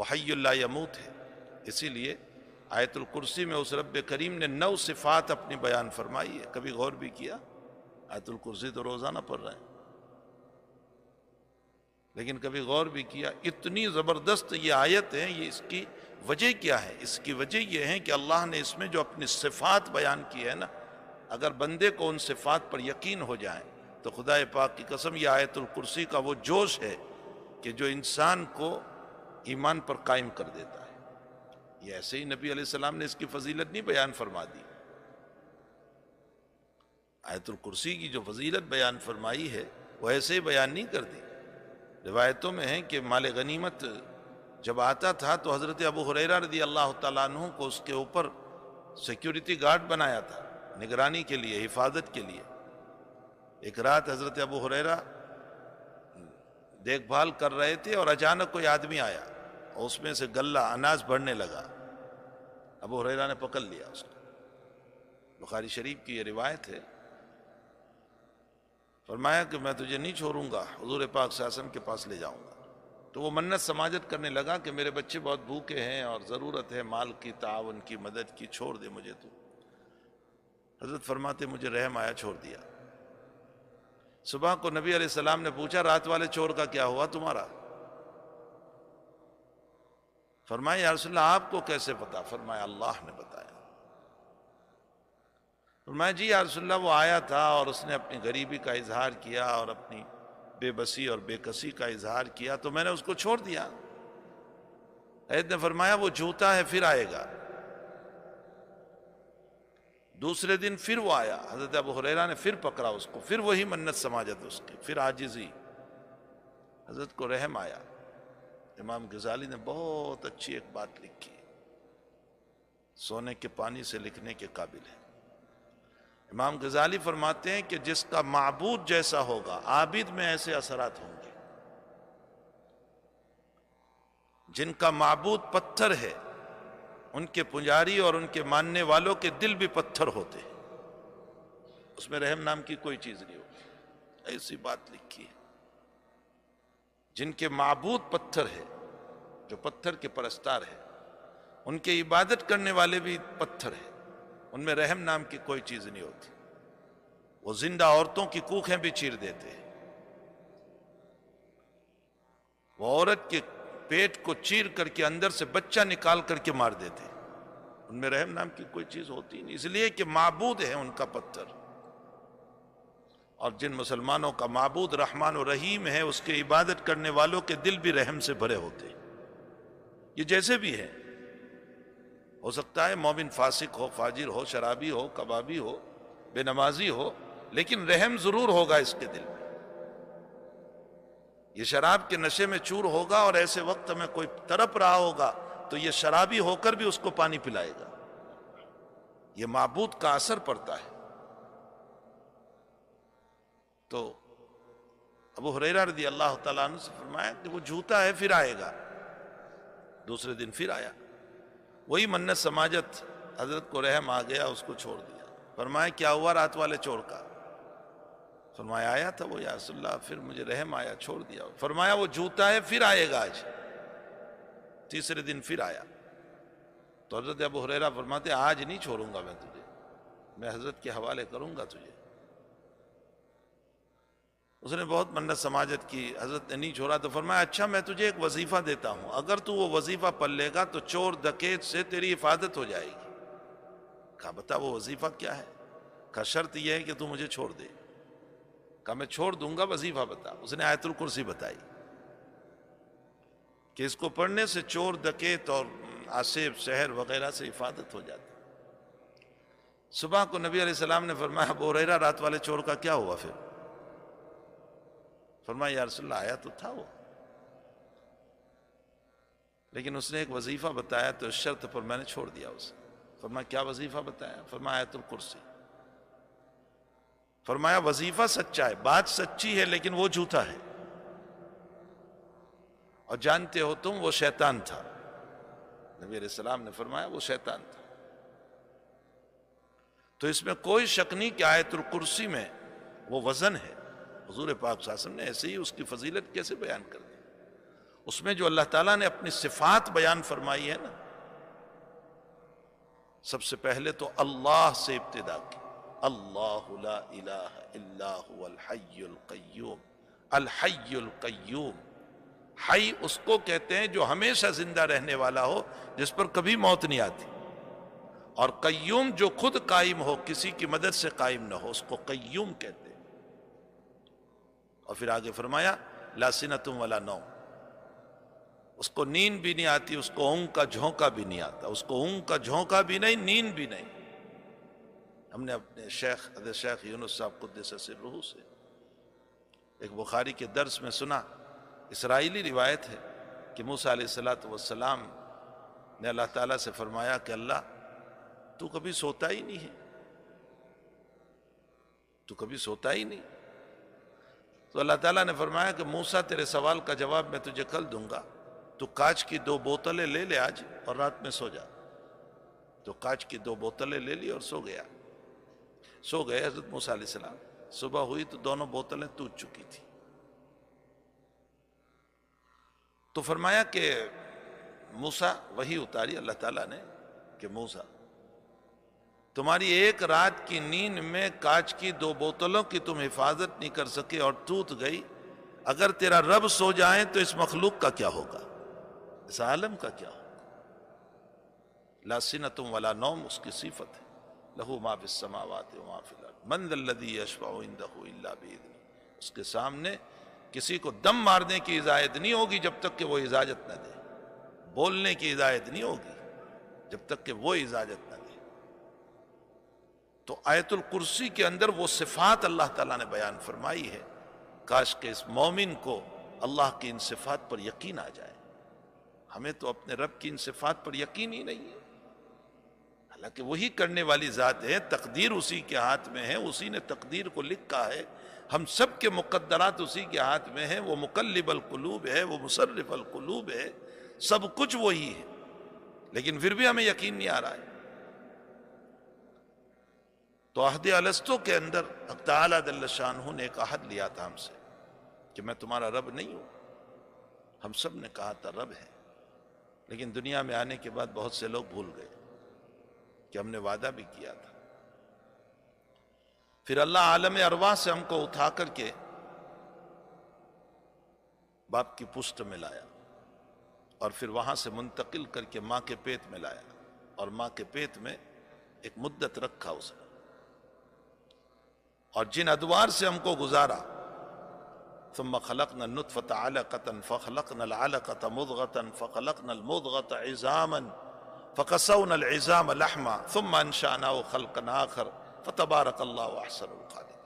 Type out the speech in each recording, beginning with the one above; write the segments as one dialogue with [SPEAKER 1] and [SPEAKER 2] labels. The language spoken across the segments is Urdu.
[SPEAKER 1] وہ حی لا یموت ہے. اسی لیے آیت الکرسی میں اس رب کریم نے 9 صفات اپنی بیان فرمائی ہے. کبھی غور بھی کیا؟ آیت الکرسی تو روزانہ پڑھ رہے ہیں، لیکن کبھی غور بھی کیا اتنی زبردست یہ آیت ہے؟ یہ اس کی وجہ کیا ہے؟ اس کی وجہ یہ ہے کہ اللہ نے اس میں جو اپنی صفات بیان کی ہے نا، اگر بندے کو ان صفات پر یقین ہو جائے تو خدا پاک کی قسم یہ آیت الکرسی کا وہ جوش ہے کہ جو انسان کو ایمان پر قائم کر دیتا ہے. یہ ایسے ہی نبی علیہ السلام نے اس کی فضیلت نہیں بیان فرما دی. آیت الکرسی کی جو فضیلت بیان فرمائی ہے وہ ایسے ہی بیان نہیں کر دی. روایتوں میں ہے کہ مال غنیمت جب آتا تھا تو حضرت ابو ہریرہ رضی اللہ تعالیٰ عنہ کو اس کے اوپر سیکیورٹی گارڈ بنایا تھا، نگرانی کے لیے، حفاظت کے لیے. ایک رات حضرت ابو ہریرہ دیکھ بھال کر رہے تھے اور اچانک کوئی آدمی آیا اور اس میں سے غلہ اناج بڑھنے لگا. ابو ہریرہ نے پکڑ لیا اس کو. بخاری شریف کی یہ روایت ہے. فرمایا کہ میں تجھے نہیں چھوڑوں گا، حضور پاک صلی اللہ علیہ وسلم کے پاس لے جاؤں گا. تو وہ منت سماجت کرنے لگا کہ میرے بچے بہت بھوکے ہیں اور ضرورت ہے مال کی، تعاون کی، مدد کی، چھوڑ دے مجھے تو. حضرت فرماتے مجھے رحم آیا، چھوڑ دیا. صبح کو نبی علیہ السلام نے پوچھا رات والے چور کا کیا ہوا تمہارا؟ فرمایا یا رسول اللہ آپ کو کیسے پتا؟ فرمایا اللہ نے بتایا. فرمایا جی یا رسول اللہ وہ آیا تھا اور اس نے اپنی غریبی کا اظہار کیا اور اپنی بے بسی اور بے کسی کا اظہار کیا تو میں نے اس کو چھوڑ دیا. حضرت نے فرمایا وہ جھوٹا ہے، پھر آئے گا. دوسرے دن پھر وہ آیا. حضرت ابو ہریرہ نے پھر پکڑا اس کو، پھر وہی منت سماجت اس کی، پھر عاجزی. حضرت کو رحم آیا. امام غزالی نے بہت اچھی ایک بات لکھی، سونے کے پانی سے لکھنے کے قابل ہے. امام غزالی فرماتے ہیں کہ جس کا معبود جیسا ہوگا عابد میں ایسے اثرات ہوں گے. جن کا معبود پتھر ہے ان کے پجاری اور ان کے ماننے والوں کے دل بھی پتھر ہوتے ہیں، اس میں رحم نام کی کوئی چیز نہیں ہوتی. ایسی بات لکھی ہے. جن کے معبود پتھر ہے، جو پتھر کے پرستار ہے، ان کے عبادت کرنے والے بھی پتھر ہیں، ان میں رحم نام کی کوئی چیز نہیں ہوتی. وہ زندہ عورتوں کی کوکھیں بھی چیر دیتے ہیں، وہ عورت کے پیٹ کو چیر کر کے اندر سے بچہ نکال کر کے مار دیتے ہیں. ان میں رحم نام کی کوئی چیز ہوتی نہیں، اس لیے کہ معبود ہے ان کا پتھر. اور جن مسلمانوں کا معبود رحمان و رحیم ہے اس کے عبادت کرنے والوں کے دل بھی رحم سے بھرے ہوتے ہیں. یہ جیسے بھی ہے، ہو سکتا ہے مومن فاسق ہو، فاجر ہو، شرابی ہو، کبابی ہو، بے نمازی ہو، لیکن رحم ضرور ہوگا اس کے دل میں. یہ شراب کے نشے میں چور ہوگا اور ایسے وقت میں کوئی تڑپ رہا ہوگا تو یہ شرابی ہو کر بھی اس کو پانی پلائے گا. یہ معبود کا اثر پڑتا ہے. تو ابو ہریرہ رضی اللہ تعالیٰ عنہ سے فرمایا کہ وہ جھوٹا ہے، پھر آئے گا. دوسرے دن پھر آیا. وہی منت سماجت. حضرت کو رحم آ گیا، اس کو چھوڑ دیا. فرمایا کیا ہوا رات والے چور کا؟ فرمایا آیا تھا وہ یا رسول اللہ، پھر مجھے رحم آیا، چھوڑ دیا. فرمایا وہ جھوٹا ہے، پھر آئے گا آج. تیسرے دن پھر آیا. تو حضرت ابو ہریرہ فرماتے آج نہیں چھوڑوں گا میں تجھے، میں حضرت کے حوالے کروں گا تجھے. اس نے بہت منت سماجت کی، حضرت نے نہیں چھوڑا. تو فرمایا اچھا میں تجھے ایک وظیفہ دیتا ہوں، اگر تو وہ وظیفہ پڑھ لے گا تو چور ڈکیت سے تیری حفاظت ہو جائے گی. کہا بتا وہ وظیفہ کیا ہے؟ کہا شرط یہ ہے کہ تو مجھے چھوڑ دے. کہا میں چھوڑ دوں گا، وظیفہ بتا. اس نے آیت الکرسی بتائی کہ اس کو پڑھنے سے چور ڈکیت اور آصف سحر وغیرہ سے حفاظت ہو جاتی. صبح کو نبی علیہ السلام نے فرمایا ابو ہریرہ رات والے چور کا کیا ہوا؟ پھر فرمایا یا رسول اللہ آیا تو تھا وہ، لیکن اس نے ایک وظیفہ بتایا تو اس شرط پر میں نے چھوڑ دیا اسے. فرمایا کیا وظیفہ بتایا؟ فرمایا آیت الکرسی. فرمایا وظیفہ سچا ہے، بات سچی ہے، لیکن وہ جھوٹا ہے اور جانتے ہو تم وہ شیطان تھا. نبی علیہ السلام نے فرمایا وہ شیطان تھا. تو اس میں کوئی شک نہیں کہ آیت الکرسی میں وہ وزن ہے. حضور پاک صلی اللہ علیہ وسلم نے ایسے ہی اس کی فضیلت کیسے بیان کر دی. اس میں جو اللہ تعالیٰ نے اپنی صفات بیان فرمائی ہے نا، سب سے پہلے تو اللہ سے ابتدا کی، اللہ لا الہ الا هو الحی القیوم، الحی القیوم، حی اس کو کہتے ہیں جو ہمیشہ زندہ رہنے والا ہو، جس پر کبھی موت نہیں آتی، اور قیوم جو خود قائم ہو، کسی کی مدد سے قائم نہ ہو، اس کو قیوم کہتے ہیں۔ اور پھر آگے فرمایا لا سنۃ ولا نوم، اس کو نیند بھی نہیں آتی، اس کو اونگ کا جھونکا بھی نہیں آتا، اس کو اونگ کا جھونکا بھی نہیں، نیند بھی نہیں۔ ہم نے اپنے شیخ حضرت شیخ یونس صاحب قدس سرہ سے ایک بخاری کے درس میں سنا، اسرائیلی روایت ہے کہ موسیٰ علیہ السلام نے اللہ تعالیٰ سے فرمایا کہ اللہ تو کبھی سوتا ہی نہیں ہے، تو کبھی سوتا ہی نہیں۔ تو اللہ تعالیٰ نے فرمایا کہ موسیٰ تیرے سوال کا جواب میں تجھے کل دوں گا، تو کانچ کی 2 بوتلیں لے لے آج اور رات میں سو جا۔ تو کانچ کی 2 بوتلیں لے لی اور سو گیا، سو گئے حضرت موسیٰ علیہ السلام۔ صبح ہوئی تو دونوں بوتلیں ٹوٹ چکی تھی۔ تو فرمایا کہ موسیٰ، وحی اتاری اللہ تعالیٰ نے کہ موسیٰ تمہاری ایک رات کی نیند میں کانچ کی 2 بوتلوں کی تم حفاظت نہیں کر سکے اور ٹوٹ گئی، اگر تیرا رب سو جائیں تو اس مخلوق کا کیا ہوگا، اس عالم کا کیا ہوگا۔ لا سنۃ ولا نوم اس کی صفت ہے، لہو ما فی السماوات و ما فی الارض من ذا الذی یشفع عندہ الا باذنہ، اس کے سامنے کسی کو دم مارنے کی اجازت نہیں ہوگی جب تک کہ وہ اجازت نہ دے، بولنے کی اجازت نہیں ہوگی جب تک کہ وہ اجازت نہ دے۔ تو آیت الکرسی کے اندر وہ صفات اللہ تعالیٰ نے بیان فرمائی ہے، کاش کہ اس مومن کو اللہ کی ان صفات پر یقین آ جائے۔ ہمیں تو اپنے رب کی ان صفات پر یقین ہی نہیں ہے، حالانکہ وہی کرنے والی ذات ہے، تقدیر اسی کے ہاتھ میں ہے، اسی نے تقدیر کو لکھا ہے، ہم سب کے مقدرات اسی کے ہاتھ میں ہیں، وہ مقلب القلوب ہے، وہ مصرف القلوب ہے، سب کچھ وہی ہے، لیکن پھر بھی ہمیں یقین نہیں آ رہا ہے۔ تو عہد الستو کے اندر حق تعالیٰ جل شانہ نے ایک عہد لیا تھا ہم سے کہ میں تمہارا رب نہیں ہوں، ہم سب نے کہا تھا رب ہے، لیکن دنیا میں آنے کے بعد بہت سے لوگ بھول گئے کہ ہم نے وعدہ بھی کیا تھا۔ پھر اللہ عالم ارواح سے ہم کو اٹھا کر کے باپ کی پشت میں لایا، اور پھر وہاں سے منتقل کر کے ماں کے پیٹ میں لایا، اور ماں کے پیٹ میں ایک مدت رکھا اس نے، اور جن ادوار سے ہم کو گزارا، ثم خلقنا النطفة علقة فخلقنا العلقة مضغة فخلقنا المضغة عظاما فقسونا العظام لحما ثم انشأناه خلقا آخر فتبارک اللہ احسن الخالقین۔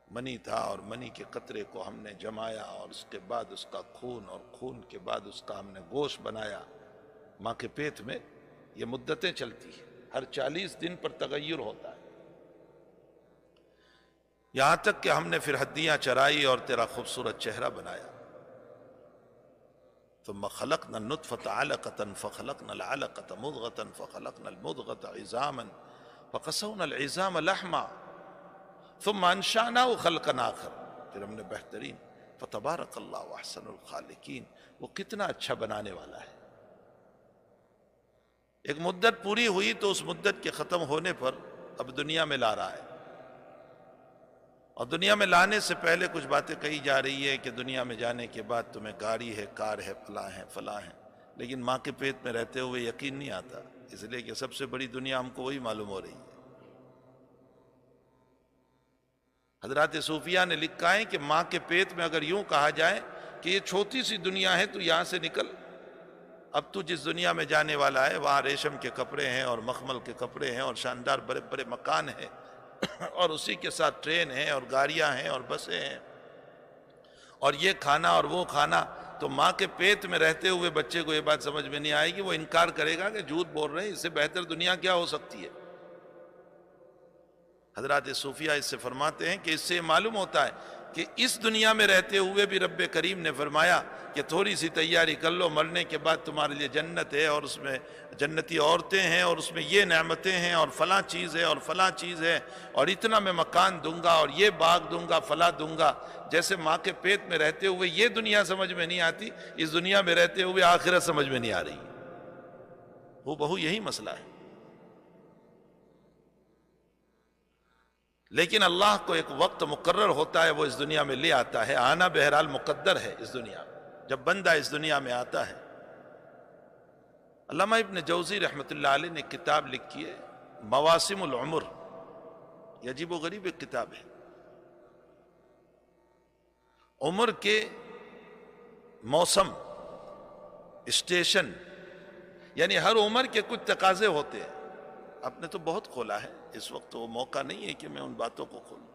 [SPEAKER 1] منی تھا اور منی کے قطرے کو ہم نے جمایا، اور اس کے بعد اس کا خون، اور خون کے بعد اس کا ہم نے گوشت بنایا۔ ماں کے پیٹ میں یہ مدتیں چلتی ہیں، ہر 40 دن پر تغیر ہوتا ہے، یہاں تک کہ ہم نے پھر ہڈیاں چرائی اور تیرا خوبصورت چہرہ بنایا۔ ثم خلقنا النطفة علقة فخلقنا العلقة مضغة فخلقنا المضغة عظاما فقسونا العظام لحما ثم انشأناه خلقا آخر، پھر ہم نے بہترین، فتبارک اللہ احسن الخالقین، وہ کتنا اچھا بنانے والا ہے۔ ایک مدت پوری ہوئی تو اس مدت کے ختم ہونے پر اب دنیا میں لا رہا ہے، اور دنیا میں لانے سے پہلے کچھ باتیں کہی جا رہی ہے کہ دنیا میں جانے کے بعد تمہیں گاڑی ہے، کار ہے، فلاں ہے، فلاں ہے، لیکن ماں کے پیٹ میں رہتے ہوئے یقین نہیں آتا، اس لیے کہ سب سے بڑی دنیا ہم کو وہی معلوم ہو رہی ہے۔ حضرات صوفیہ نے لکھا ہے کہ ماں کے پیٹ میں اگر یوں کہا جائے کہ یہ چھوٹی سی دنیا ہے تو یہاں سے نکل، اب تو جس دنیا میں جانے والا ہے وہاں ریشم کے کپڑے ہیں اور مخمل کے کپڑے ہیں اور شاندار بڑے بڑے مکان ہیں، اور اسی کے ساتھ ٹرین ہیں اور گاڑیاں ہیں اور بسیں ہیں، اور یہ کھانا اور وہ کھانا۔ تو ماں کے پیٹ میں رہتے ہوئے بچے کو یہ بات سمجھ میں نہیں آئے گی، وہ انکار کرے گا کہ جھوٹ بول رہے ہیں، اس سے بہتر دنیا کیا ہو سکتی ہے۔ حضرات صوفیہ اس سے فرماتے ہیں کہ اس سے معلوم ہوتا ہے کہ اس دنیا میں رہتے ہوئے بھی رب کریم نے فرمایا کہ تھوڑی سی تیاری کر لو، مرنے کے بعد تمہارے لیے جنت ہے، اور اس میں جنتی عورتیں ہیں، اور اس میں یہ نعمتیں ہیں، اور فلاں چیز ہے، اور فلاں چیز ہے، اور اتنا میں مکان دوں گا، اور یہ باغ دوں گا، فلاں دوں گا۔ جیسے ماں کے پیٹ میں رہتے ہوئے یہ دنیا سمجھ میں نہیں آتی، اس دنیا میں رہتے ہوئے آخرت سمجھ میں نہیں آ رہی۔ وہ بہو یہی مسئلہ ہے۔ لیکن اللہ کو ایک وقت مقرر ہوتا ہے، وہ اس دنیا میں لے آتا ہے، آنا بہرحال مقدر ہے اس دنیا میں۔ جب بندہ اس دنیا میں آتا ہے، علامہ ابن جوزی رحمۃ اللہ علیہ نے کتاب لکھی ہے مواسم العمر، یہ عجیب و غریب ایک کتاب ہے۔ عمر کے موسم، اسٹیشن، یعنی ہر عمر کے کچھ تقاضے ہوتے ہیں۔ آپ نے تو بہت کھولا ہے، اس وقت وہ موقع نہیں ہے کہ میں ان باتوں کو کھولوں۔